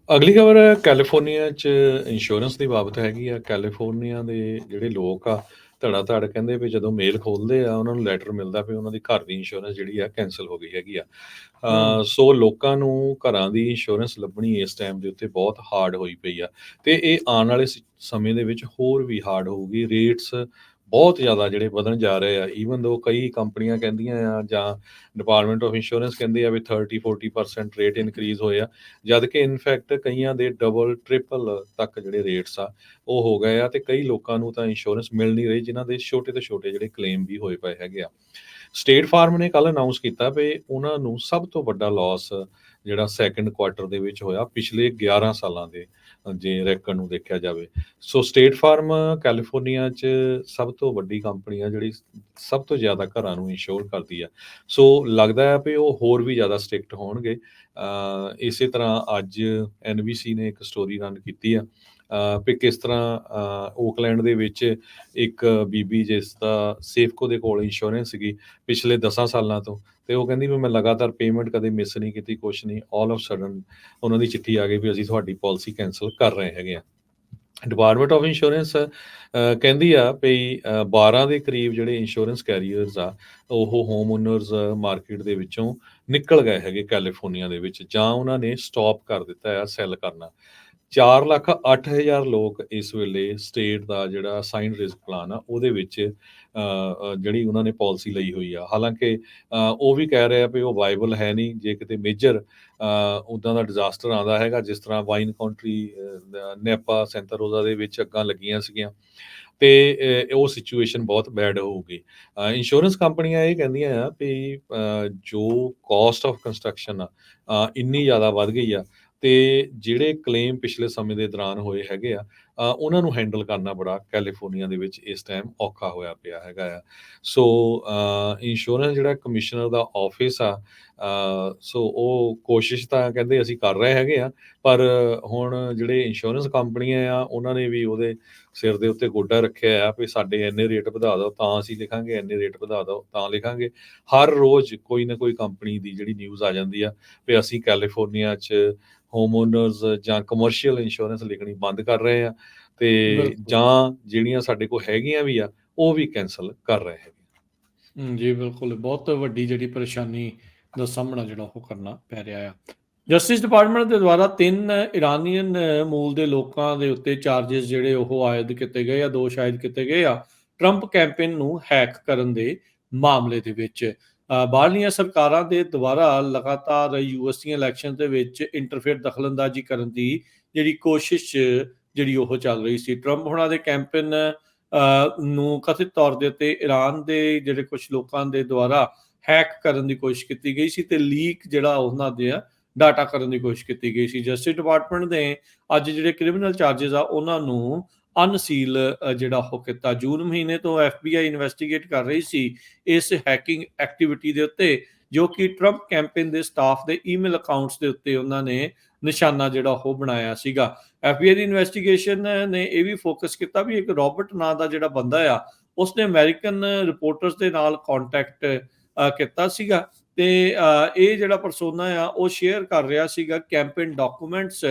ਅਗਲੀ ਖਬਰ ਕੈਲੀਫੋਰਨੀਆ 'ਚ ਇੰਸ਼ੋਰੈਂਸ ਦੀ ਬਾਬਤ ਹੈਗੀ ਆ। ਕੈਲੀਫੋਰਨੀਆ ਦੇ ਜਿਹੜੇ ਲੋਕ ਆ, ਧੜਾ-ਧੜ ਕਹਿੰਦੇ ਵੀ ਜਦੋਂ ਮੇਲ ਖੋਲ੍ਹਦੇ ਆ, ਉਹਨਾਂ ਨੂੰ ਲੈਟਰ ਮਿਲਦਾ ਵੀ ਉਹਨਾਂ ਦੀ ਘਰ ਦੀ ਇੰਸ਼ੋਰੈਂਸ ਜਿਹੜੀ ਆ ਕੈਂਸਲ ਹੋ ਗਈ ਹੈਗੀ ਆ। ਹੂੰ, ਸੋ ਲੋਕਾਂ ਨੂੰ ਘਰਾਂ ਦੀ ਇੰਸ਼ੋਰੈਂਸ ਲੱਭਣੀ ਇਸ ਟਾਈਮ ਦੇ ਉੱਤੇ ਬਹੁਤ ਹਾਰਡ ਹੋਈ ਪਈ ਆ ਤੇ ਇਹ ਆਉਣ ਵਾਲੇ ਸਮੇਂ ਦੇ ਵਿੱਚ ਹੋਰ ਵੀ ਹਾਰਡ ਹੋਊਗੀ। ਰੇਟਸ ਬਹੁਤ ਜ਼ਿਆਦਾ ਜਿਹੜੇ ਵਧਣ ਜਾ ਰਹੇ ਆ, ਈਵਨ ਦੋ ਕਈ ਕੰਪਨੀਆਂ ਕਹਿੰਦੀਆਂ ਆ ਜਾਂ ਡਿਪਾਰਟਮੈਂਟ ਆਫ ਇੰਸ਼ੋਰੈਂਸ ਕਹਿੰਦੇ ਆ ਵੀ 30-40% ਰੇਟ ਇਨਕਰੀਜ਼ ਹੋਏ ਆ। ਜਦ ਕਿ ਇਨਫੈਕਟ ਕਈਆਂ ਦੇ ਡਬਲ ਟ੍ਰਿਪਲ ਤੱਕ ਜਿਹੜੇ ਰੇਟਸ ਆ ਉਹ ਹੋ ਗਏ ਆ ਤੇ ਕਈ ਲੋਕਾਂ ਨੂੰ ਤਾਂ ਇੰਸ਼ੋਰੈਂਸ ਮਿਲ ਨਹੀਂ ਰਹੀ, ਜਿਨ੍ਹਾਂ ਦੇ ਛੋਟੇ ਤੋਂ ਛੋਟੇ ਜਿਹੜੇ ਕਲੇਮ ਵੀ ਹੋਏ ਪਏ ਹੈਗੇ ਆ। ਸਟੇਟ ਫਾਰਮ ਨੇ ਕੱਲ੍ਹ ਅਨਾਊਂਸ ਕੀਤਾ ਵੀ ਉਹਨਾਂ ਨੂੰ ਸਭ ਤੋਂ ਵੱਡਾ ਲਾਸ ਜਿਹੜਾ ਸੈਕੰਡ ਕੁਆਰਟਰ ਦੇ ਵਿੱਚ ਹੋਇਆ ਪਿਛਲੇ 11 ਸਾਲਾਂ ਦੇ ਜੇ ਰੈਕਡ ਨੂੰ ਦੇਖਿਆ ਜਾਵੇ। ਸੋ ਸਟੇਟ ਫਾਰਮ ਕੈਲੀਫੋਰਨੀਆ 'ਚ ਸਭ ਤੋਂ ਵੱਡੀ ਕੰਪਨੀ ਆ ਜਿਹੜੀ ਸਭ ਤੋਂ ਜ਼ਿਆਦਾ ਘਰਾਂ ਨੂੰ ਇੰਸ਼ੋਰ ਕਰਦੀ ਆ। ਸੋ ਲੱਗਦਾ ਹੈ ਵੀ ਉਹ ਹੋਰ ਵੀ ਜ਼ਿਆਦਾ ਸਟ੍ਰਿਕਟ ਹੋਣਗੇ। ਇਸੇ ਤਰ੍ਹਾਂ ਅੱਜ NBC ਨੇ ਇੱਕ ਸਟੋਰੀ ਰਨ ਕੀਤੀ ਆ ਵੀ ਕਿਸ ਤਰ੍ਹਾਂ ਓਕਲੈਂਡ ਦੇ ਵਿੱਚ ਇੱਕ ਬੀਬੀ ਜਿਸ ਦਾ ਸੇਫਕੋ ਦੇ ਕੋਲ ਇੰਸ਼ੋਰੈਂਸ ਸੀਗੀ ਪਿਛਲੇ 10 ਸਾਲਾਂ ਤੋਂ, ਤੇ ਉਹ ਕਹਿੰਦੀ ਵੀ ਮੈਂ ਲਗਾਤਾਰ ਪੇਮੈਂਟ ਕਦੇ ਮਿਸ ਨਹੀਂ ਕੀਤੀ, ਕੁਛ ਨਹੀਂ। ਆਲ ਆਫ ਸਡਨ ਉਹਨਾਂ ਦੀ ਚਿੱਠੀ ਆ ਗਈ ਵੀ ਅਸੀਂ ਤੁਹਾਡੀ ਪਾਲਿਸੀ ਕੈਂਸਲ ਕਰ ਰਹੇ ਹੈਗੇ ਆ। ਡਿਪਾਰਟਮੈਂਟ ਆਫ ਇੰਸ਼ੋਰੈਂਸ ਕਹਿੰਦੀ ਆ ਵੀ 12 ਦੇ ਕਰੀਬ ਜਿਹੜੇ ਇੰਸ਼ੋਰੈਂਸ ਕੈਰੀਅਰਸ ਆ ਉਹ ਹੋਮ ਓਨਰਸ ਮਾਰਕੀਟ ਦੇ ਵਿੱਚੋਂ ਨਿਕਲ ਗਏ ਹੈਗੇ ਕੈਲੀਫੋਰਨੀਆ ਦੇ ਵਿੱਚ, ਜਾਂ ਉਹਨਾਂ ਨੇ ਸਟਾਪ ਕਰ ਦਿੱਤਾ ਆ ਸੈੱਲ ਕਰਨਾ। 4,08,000 ਲੋਕ ਇਸ ਵੇਲੇ ਸਟੇਟ ਦਾ ਜਿਹੜਾ ਅਸਾਈਨਡ ਰਿਸਕ ਪਲਾਨ ਆ ਉਹਦੇ ਵਿੱਚ ਜਿਹੜੀ ਉਹਨਾਂ ਨੇ ਪਾਲਿਸੀ ਲਈ ਹੋਈ ਆ। ਹਾਲਾਂਕਿ ਉਹ ਵੀ ਕਹਿ ਰਹੇ ਆ ਵੀ ਉਹ ਵਾਇਬਲ ਹੈ ਨਹੀਂ। ਜੇ ਕਿਤੇ ਮੇਜਰ ਉੱਦਾਂ ਦਾ ਡਿਜ਼ਾਸਟਰ ਆਉਂਦਾ ਹੈਗਾ ਜਿਸ ਤਰ੍ਹਾਂ ਵਾਈਨ ਕਾਉਂਟਰੀ ਨੈਪਾ ਸੈਂਟਾ ਰੋਜ਼ਾ ਦੇ ਵਿੱਚ ਅੱਗਾਂ ਲੱਗੀਆਂ ਸੀਗੀਆਂ ਤੇ ਉਹ ਸਿਚੁਏਸ਼ਨ ਬਹੁਤ ਬੈਡ ਹੋਊਗੀ। ਇੰਸ਼ੋਰੈਂਸ ਕੰਪਨੀਆਂ ਇਹ ਕਹਿੰਦੀਆਂ ਆ ਵੀ ਜੋ ਕਾਸਟ ਆਫ ਕੰਸਟਰਕਸ਼ਨ ਆ ਇੰਨੀ ਜ਼ਿਆਦਾ ਵੱਧ ਗਈ ਆ ਤੇ ਜਿਹੜੇ ਕਲੇਮ ਪਿਛਲੇ ਸਮੇਂ ਦੇ ਦੌਰਾਨ ਹੋਏ ਹੈਗੇ ਆ ਉਹਨਾਂ ਨੂੰ ਹੈਂਡਲ ਕਰਨਾ ਬੜਾ ਕੈਲੀਫੋਰਨੀਆ ਦੇ ਵਿੱਚ ਇਸ ਟਾਈਮ ਔਖਾ ਹੋਇਆ ਪਿਆ ਹੈਗਾ ਆ। ਸੋ ਇੰਸ਼ੋਰੈਂਸ ਜਿਹੜਾ ਕਮਿਸ਼ਨਰ ਦਾ ਆਫਿਸ ਆ ਸੋ ਉਹ ਕੋਸ਼ਿਸ਼ ਤਾਂ ਕਹਿੰਦੇ ਅਸੀਂ ਕਰ ਰਹੇ ਹੈਗੇ ਆ, ਪਰ ਹੁਣ ਜਿਹੜੇ ਇੰਸ਼ੋਰੈਂਸ ਕੰਪਨੀਆਂ ਆ ਉਹਨਾਂ ਨੇ ਵੀ ਉਹਦੇ ਸਿਰ ਦੇ ਉੱਤੇ ਗੋਡਾ ਰੱਖਿਆ ਆ ਵੀ ਸਾਡੇ ਇੰਨੇ ਰੇਟ ਵਧਾ ਦਿਓ ਤਾਂ ਅਸੀਂ ਲਿਖਾਂਗੇ, ਇੰਨੇ ਰੇਟ ਵਧਾ ਦਿਓ ਤਾਂ ਲਿਖਾਂਗੇ। ਹਰ ਰੋਜ਼ ਕੋਈ ਨਾ ਕੋਈ ਕੰਪਨੀ ਦੀ ਜਿਹੜੀ ਨਿਊਜ਼ ਆ ਜਾਂਦੀ ਆ ਵੀ ਅਸੀਂ ਕੈਲੀਫੋਰਨੀਆ 'ਚ ਹੋਮ ਓਨਰਸ ਜਾਂ ਕਮਰਸ਼ੀਅਲ ਇੰਸ਼ੋਰੈਂਸ ਲਿਖਣੀ ਬੰਦ ਕਰ ਰਹੇ ਆ ਤੇ ਬਿਲਕੁਲ। ਜਾਂ ਜਿਹੜੀਆਂ ਸਾਡੇ ਕੋਲ ਹੈਗੀਆਂ ਵੀ ਆ ਉਹ ਵੀ ਕੈਂਸਲ ਕਰ ਰਹੇ ਹੈਗੇ। ਜੀ, ਬਿਲਕੁਲ। ਬਹੁਤ ਵੱਡੀ ਜਿਹੜੀ ਪਰੇਸ਼ਾਨੀ ਦਾ ਸਾਹਮਣਾ ਜਿਹੜਾ ਉਹ ਕਰਨਾ ਪੈ ਰਿਹਾ ਆ। ਜਸਟਿਸ ਡਿਪਾਰਟਮੈਂਟ ਦੇ ਦੁਆਰਾ 3 ਇਰਾਨੀਅਨ ਮੂਲ ਦੇ ਲੋਕਾਂ ਦੇ ਉੱਤੇ ਚਾਰਜਿਸ ਜਿਹੜੇ ਉਹ ਆਇਦ ਕੀਤੇ ਗਏ ਆ, ਦੋਸ਼ ਆਇਦ ਕੀਤੇ ਗਏ ਆ ਟਰੰਪ ਕੈਂਪੇਨ ਨੂੰ ਹੈਕ ਕਰਨ ਦੇ ਮਾਮਲੇ ਦੇ ਵਿੱਚ। ਬਾਹਰਲੀਆਂ ਸਰਕਾਰਾਂ ਦੇ ਦੁਆਰਾ ਲਗਾਤਾਰ ਯੂਐਸ ਦੀਆਂ ਇਲੈਕਸ਼ਨ ਦੇ ਵਿੱਚ ਇੰਟਰਫੇਅਰ ਦਖਲਅੰਦਾਜ਼ੀ ਕਰਨ ਦੀ ਜਿਹੜੀ ਕੋਸ਼ਿਸ਼ ਜਿਹੜੀ ਉਹ ਚੱਲ ਰਹੀ ਸੀ। ਟਰੰਪ ਹੁਣਾਂ ਦੇ ਕੈਂਪੇਨ ਨੂੰ ਕਥਿਤ ਤੌਰ ਦੇ ਉੱਤੇ ਈਰਾਨ ਦੇ ਜਿਹੜੇ ਕੁਝ ਲੋਕਾਂ ਦੇ ਦੁਆਰਾ ਹੈਕ ਕਰਨ ਦੀ ਕੋਸ਼ਿਸ਼ ਕੀਤੀ ਗਈ ਸੀ ਤੇ ਲੀਕ ਜਿਹੜਾ ਉਹਨਾਂ ਦੇ ਡਾਟਾ ਕਰਨ ਦੀ ਕੋਸ਼ਿਸ਼ ਕੀਤੀ ਗਈ ਸੀ। ਜਸਟਿਸ ਡਿਪਾਰਟਮੈਂਟ ਨੇ ਅੱਜ ਜਿਹੜੇ ਕ੍ਰਿਮੀਨਲ ਚਾਰजेस ਆ ਉਹਨਾਂ ਨੂੰ ਅਨਸੀਲ ਜਿਹੜਾ ਉਹ ਕੀਤਾ। ਜੂਨ ਮਹੀਨੇ ਤੋਂ FBI ਇਨਵੈਸਟੀਗੇਟ ਕਰ ਰਹੀ ਸੀ ਇਸ ਹੈਕਿੰਗ ਐਕਟੀਵਿਟੀ ਦੇ ਉੱਤੇ, ਜੋ ਕਿ ਟਰੰਪ ਕੈਂਪੇਨ ਦੇ ਸਟਾਫ ਦੇ ਈਮੇਲ ਅਕਾਊਂਟਸ ਦੇ ਉੱਤੇ ਉਹਨਾਂ ਨੇ ਨਿਸ਼ਾਨਾ ਜਿਹੜਾ ਉਹ ਬਣਾਇਆ ਸੀਗਾ। FBI ਦੀ ਇਨਵੈਸਟੀਗੇਸ਼ਨ ਨੇ ਇਹ ਵੀ ਫੋਕਸ ਕੀਤਾ ਵੀ ਇੱਕ ਰੋਬਰਟ ਨਾਂ ਦਾ ਜਿਹੜਾ ਬੰਦਾ ਆ ਉਸਨੇ ਅਮਰੀਕਨ ਰਿਪੋਰਟਰਸ ਦੇ ਨਾਲ ਕੰਟੈਕਟ ਕੀਤਾ ਸੀਗਾ ਤੇ ਇਹ ਜਿਹੜਾ ਪਰਸੋਨਾ ਆ ਉਹ ਸ਼ੇਅਰ ਕਰ ਰਿਹਾ ਸੀਗਾ ਕੈਂਪੇਨ ਡਾਕੂਮੈਂਟਸ,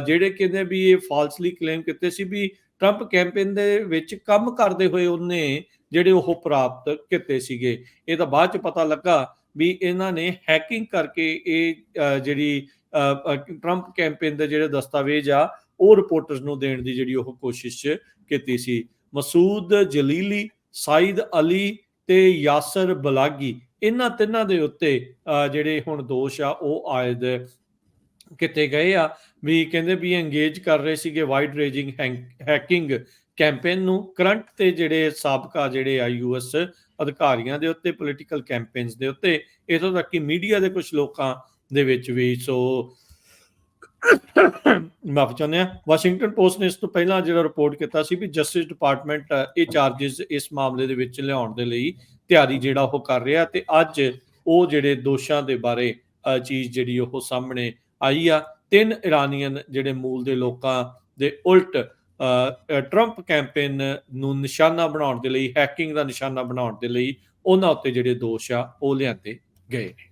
ਜਿਹੜੇ ਕਹਿੰਦੇ ਵੀ ਇਹ ਫਾਲਸਲੀ ਕਲੇਮ ਕੀਤੇ ਸੀ ਵੀ ਟਰੰਪ ਕੈਂਪੇਨ ਦੇ ਵਿੱਚ ਕੰਮ ਕਰਦੇ ਹੋਏ ਉਹਨੇ ਜਿਹੜੇ ਉਹ ਪ੍ਰਾਪਤ ਕੀਤੇ ਸੀਗੇ। ਇਹ ਤਾਂ ਬਾਅਦ ਚ ਪਤਾ ਲੱਗਾ ਵੀ ਇਹਨਾਂ ਨੇ ਹੈਕਿੰਗ ਕਰਕੇ ਇਹ ਜਿਹੜੀ ਟਰੰਪ ਕੈਂਪੇਨ ਦੇ ਜਿਹੜੇ ਦਸਤਾਵੇਜ਼ ਆ ਉਹ ਰਿਪੋਰਟਰਸ ਨੂੰ ਦੇਣ ਦੀ ਜਿਹੜੀ ਉਹ ਕੋਸ਼ਿਸ਼ ਕੀਤੀ ਸੀ। ਮਸੂਦ ਜਲੀਲੀ, ਸਾਈਦ ਅਲੀ ਤੇ ਯਾਸਰ ਬਲਾਗੀ, ਇਹਨਾਂ ਤਿੰਨਾਂ ਦੇ ਉੱਤੇ ਜਿਹੜੇ ਹੁਣ ਦੋਸ਼ ਆ ਉਹ ਆਇਦ ਕੀਤੇ ਗਏ ਆ ਵੀ ਕਹਿੰਦੇ ਵੀ ਇੰਗੇਜ ਕਰ ਰਹੇ ਸੀਗੇ ਵਾਈਡ ਰੇਂਜਿੰਗ ਹੈਕਿੰਗ ਕੈਂਪੇਨ ਨੂੰ ਕਰੰਟ ਤੇ ਜਿਹੜੇ ਸਾਬਕਾ ਜਿਹੜੇ ਆ ਯੂਐਸ ਅਧਿਕਾਰੀਆਂ ਦੇ ਉੱਤੇ, ਪੋਲੀਟੀਕਲ ਕੈਂਪੇਨਸ ਦੇ ਉੱਤੇ, ਇਥੋਂ ਤੱਕ ਕਿ ਮੀਡੀਆ ਦੇ ਕੁਝ ਲੋਕਾਂ ਦੇ ਵਿੱਚ ਵੀ। ਸੋ ਮਾਫੀ ਚਾਹੁੰਦੇ ਆ। ਵਾਸ਼ਿੰਗਟਨ ਪੋਸਟ ਨੇ ਇਸ ਤੋਂ ਪਹਿਲਾਂ ਜਿਹੜਾ ਰਿਪੋਰਟ ਕੀਤਾ ਸੀ ਵੀ ਜਸਟਿਸ ਡਿਪਾਰਟਮੈਂਟ ਇਹ ਚਾਰजेस ਇਸ ਮਾਮਲੇ ਦੇ ਵਿੱਚ ਲਿਆਉਣ ਦੇ ਲਈ ਤਿਆਰੀ ਜਿਹੜਾ ਉਹ ਕਰ ਰਿਹਾ ਤੇ ਅੱਜ ਉਹ ਜਿਹੜੇ ਦੋਸ਼ਾਂ ਦੇ ਬਾਰੇ ਚੀਜ਼ ਜਿਹੜੀ ਉਹ ਸਾਹਮਣੇ ਆਈ ਆ। 3 ਇਰਾਨੀਅਨ ਜਿਹੜੇ ਮੂਲ ਦੇ ਲੋਕਾਂ ਦੇ ਉਲਟ ਟਰੰਪ ਕੈਂਪੇਨ ਨੂੰ ਨਿਸ਼ਾਨਾ ਬਣਾਉਣ ਦੇ ਲਈ, ਹੈਕਿੰਗ ਦਾ ਨਿਸ਼ਾਨਾ ਬਣਾਉਣ ਦੇ ਲਈ ਉਹਨਾਂ ਉੱਤੇ ਜਿਹੜੇ ਦੋਸ਼ ਆ ਉਹ ਲਿਆਂਦੇ ਗਏ ਨੇ।